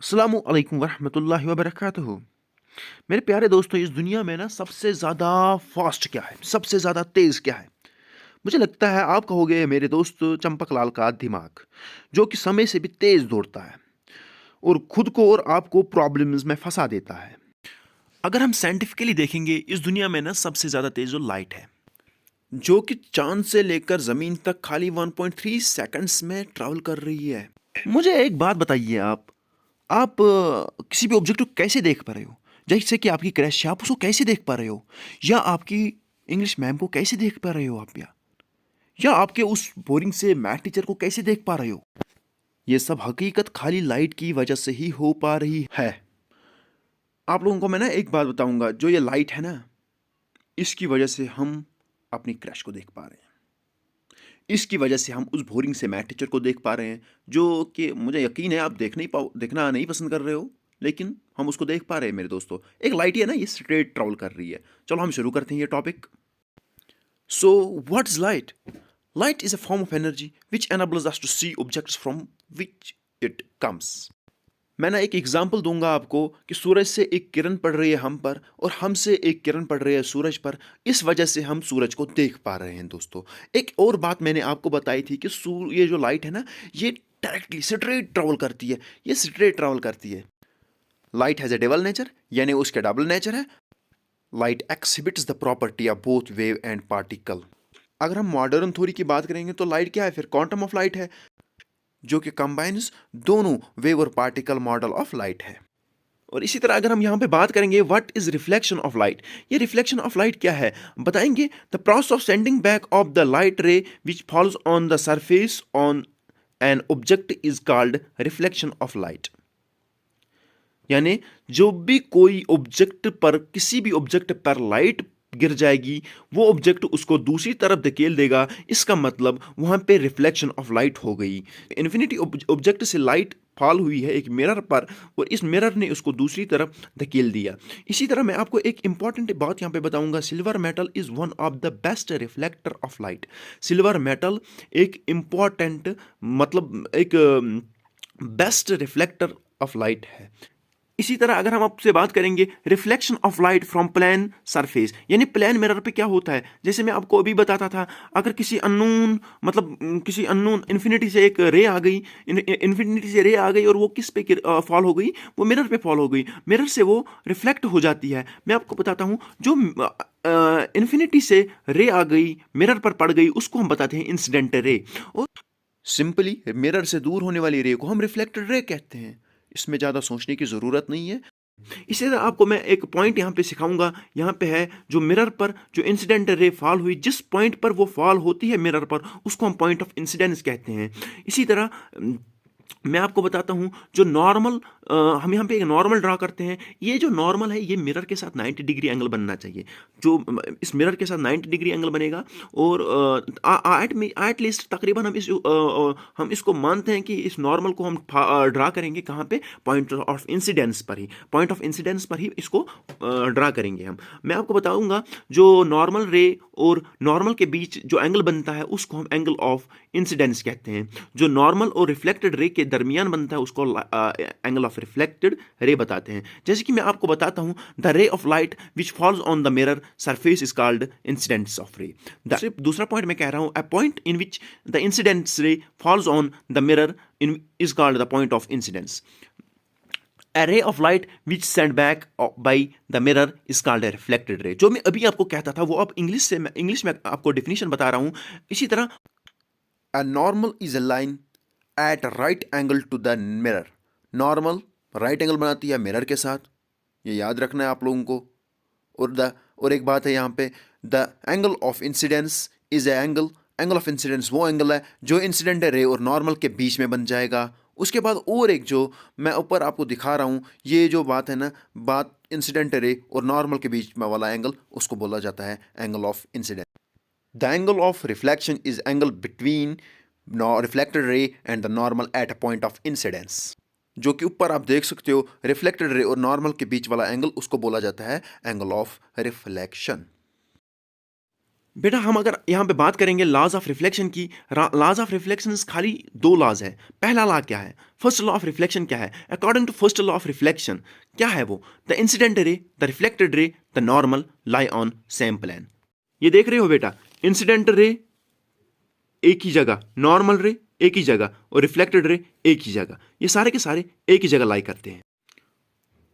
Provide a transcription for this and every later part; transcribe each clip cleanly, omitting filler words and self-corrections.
अस्सलामु अलैकुम वरहमतुल्लाहि वबरकातुहू। मेरे प्यारे दोस्तों, इस दुनिया में ना सबसे ज़्यादा फास्ट क्या है? सबसे ज़्यादा तेज़ क्या है? मुझे लगता है आप कहोगे मेरे दोस्त चंपक लाल का दिमाग, जो कि समय से भी तेज़ दौड़ता है और खुद को और आपको प्रॉब्लम्स में फँसा देता है। अगर हम साइंटिफिकली देखेंगे, इस दुनिया में ना सबसे ज़्यादा तेज़ जो लाइट है, जो कि चाँद से लेकर ज़मीन तक खाली 1.3 सेकंड्स में ट्रैवल कर रही है। मुझे एक बात बताइए आप किसी भी ऑब्जेक्ट को कैसे देख पा रहे हो? जैसे कि आपकी क्रैश है, आप उसको कैसे देख पा रहे हो? या आपकी इंग्लिश मैम को कैसे देख पा रहे हो आप या आपके उस बोरिंग से मैथ टीचर को कैसे देख पा रहे हो? ये सब हकीकत खाली लाइट की वजह से ही हो पा रही है। आप लोगों को मैं ना एक बात बताऊँगा, जो ये लाइट है ना, इसकी वजह से हम अपनी क्रैश को देख पा रहे हैं। इसकी वजह से हम उस बोरिंग से मैथ टीचर को देख पा रहे हैं, जो कि मुझे यकीन है आप देखना नहीं पसंद कर रहे हो, लेकिन हम उसको देख पा रहे हैं मेरे दोस्तों। एक लाइट ही है ना, ये स्ट्रेट ट्रैवल कर रही है। चलो हम शुरू करते हैं ये topic. So what is light? Light is a form of energy which enables us to see objects from which it comes. मैं ना एक एग्जाम्पल दूंगा आपको कि सूरज से एक किरण पड़ रही है हम पर और हमसे एक किरण पड़ रही है सूरज पर। इस वजह से हम सूरज को देख पा रहे हैं दोस्तों। एक और बात मैंने आपको बताई थी कि ये जो लाइट है ना, ये डायरेक्टली स्ट्रेट ट्रैवल करती है। ये स्ट्रेट ट्रैवल करती है। Light has a double nature, यानी उसके डबल नेचर है। Light exhibits the property of both wave and particle. अगर हम मॉडर्न थ्योरी की बात करेंगे तो लाइट क्या है? फिर क्वांटम ऑफ लाइट है, जो कि कंबाइंस दोनों वेव और पार्टिकल मॉडल ऑफ लाइट है। और इसी तरह अगर हम यहाँ पे बात करेंगे what is reflection of light, ये रिफ्लेक्शन ऑफ लाइट क्या है बताएंगे। The process of sending back of the light रे which falls on the surface on an object is called reflection of light. यानी जो भी कोई ऑब्जेक्ट पर, किसी भी ऑब्जेक्ट पर लाइट गिर जाएगी, वो ऑब्जेक्ट उसको दूसरी तरफ धकेल देगा। इसका मतलब वहां पे रिफ्लेक्शन ऑफ लाइट हो गई। इन्फिनिटी ऑब्जेक्ट से लाइट फॉल हुई है एक मिरर पर और इस मिरर ने उसको दूसरी तरफ धकेल दिया। इसी तरह मैं आपको एक इंपॉर्टेंट बात यहाँ पे बताऊंगा। Silver metal is one of the best reflector of light. Silver metal एक इंपॉर्टेंट, मतलब एक बेस्ट रिफ्लेक्टर ऑफ लाइट है। इसी तरह अगर हम आपसे बात करेंगे reflection of light from plane surface, यानी प्लेन मिरर पे क्या होता है, जैसे मैं आपको अभी बताता था, अगर किसी अननोन, मतलब किसी अननोन इन्फिनिटी से एक रे आ गई, इन्फिनिटी से रे आ गई और वो किस पे फॉल हो गई? वो मिरर पे फॉल हो गई। मिरर से वो रिफ्लेक्ट हो जाती है। मैं आपको बताता हूँ, जो इन्फिनिटी से रे आ गई, मिरर पर पड़ गई, उसको हम बताते हैं इंसिडेंट रे। और सिंपली मिरर से दूर होने वाली रे को हम रिफ्लेक्टेड रे कहते हैं। इसमें ज़्यादा सोचने की ज़रूरत नहीं है। इसी तरह आपको मैं एक पॉइंट यहाँ पे सिखाऊंगा। यहाँ पे है जो मिरर पर जो इंसिडेंट रे फॉल हुई, जिस पॉइंट पर वो फॉल होती है मिरर पर, उसको हम पॉइंट ऑफ इंसिडेंस कहते हैं। इसी तरह मैं आपको बताता हूँ जो नॉर्मल, हम यहाँ पे एक नॉर्मल ड्रा करते हैं। ये जो नॉर्मल है, ये मिरर के साथ 90 डिग्री एंगल बनना चाहिए। जो इस मिरर के साथ 90 डिग्री एंगल बनेगा और एट लीस्ट तकरीबन हम इसको मानते हैं कि इस नॉर्मल को हम ड्रा करेंगे कहाँ पे? पॉइंट ऑफ इंसिडेंस पर ही। पॉइंट ऑफ इंसिडेंस पर ही इसको ड्रा करेंगे हम। मैं आपको बताऊंगा जो नॉर्मल रे और नॉर्मल के बीच जो एंगल बनता है, उसको हम एंगल ऑफ इंसिडेंस कहते हैं। जो नॉर्मल और रिफ्लेक्टेड रे के दरमियान बनता है, उसको एंगल ऑफ रिफ्लेक्टेड रे बताते हैं। जैसे कि मैं आपको बताता हूं, the ray of light which falls on the mirror surface is called incidence of रे। दूसरा पॉइंट मैं कह रहा हूं, a point in which the incidence रे falls on the mirror in is called the point of incidence. A ray of light which sent back by the mirror is called a reflected ray। जो मैं अभी आपको कहता था वो अब English में आपको डेफिनेशन बता रहा हूं। इसी तरह A normal is a line at a right angle to the mirror। Normal right angle बनाती है मिरर के साथ, ये याद रखना है आप लोगों को। और एक बात है यहाँ पे, the angle of incidence is A angle of incidence वो एंगल है जो इंसिडेंट रे और नॉर्मल के बीच में बन जाएगा। उसके बाद और एक जो मैं ऊपर आपको दिखा रहा हूँ, ये जो बात है ना, बात इंसिडेंट रे और नॉर्मल के बीच में वाला एंगल, उसको बोला जाता है angle of incident. The angle of reflection is angle between reflected ray and the normal at a point of incidence. जो कि ऊपर आप देख सकते हो, रिफ्लेक्टेड रे और नॉर्मल के बीच वाला एंगल, उसको बोला जाता है एंगल ऑफ रिफ्लेक्शन। बेटा हम अगर यहाँ पे बात करेंगे लॉज ऑफ रिफ्लेक्शन की, लॉज ऑफ रिफ्लेक्शन खाली दो लॉज है। पहला लॉ क्या है, फर्स्ट लॉ ऑफ रिफ्लेक्शन क्या है? According to first law of reflection क्या है वो? The incident ray, the reflected ray, the normal lie on same plane. ये देख रहे हो बेटा, इंसिडेंट रे एक ही जगह, नॉर्मल रे एक ही जगह और रिफ्लेक्टेड रे एक ही जगह, ये सारे के सारे एक ही जगह लाई करते हैं।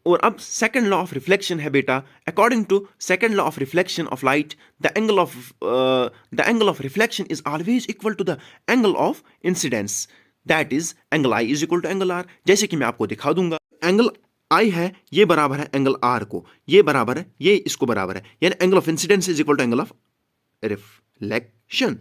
और अब सेकंड लॉ ऑफ रिफ्लेक्शन है बेटा, according to second law of reflection of light, the angle of reflection is always equal to the angle of incidence, that is angle i is equal to angle r. जैसे कि मैं आपको दिखा दूंगा, angle आई है ये बराबर है एंगल आर को, ये बराबर है ये इसको बराबर है, यानी angle of incidence is equal to angle of reflection.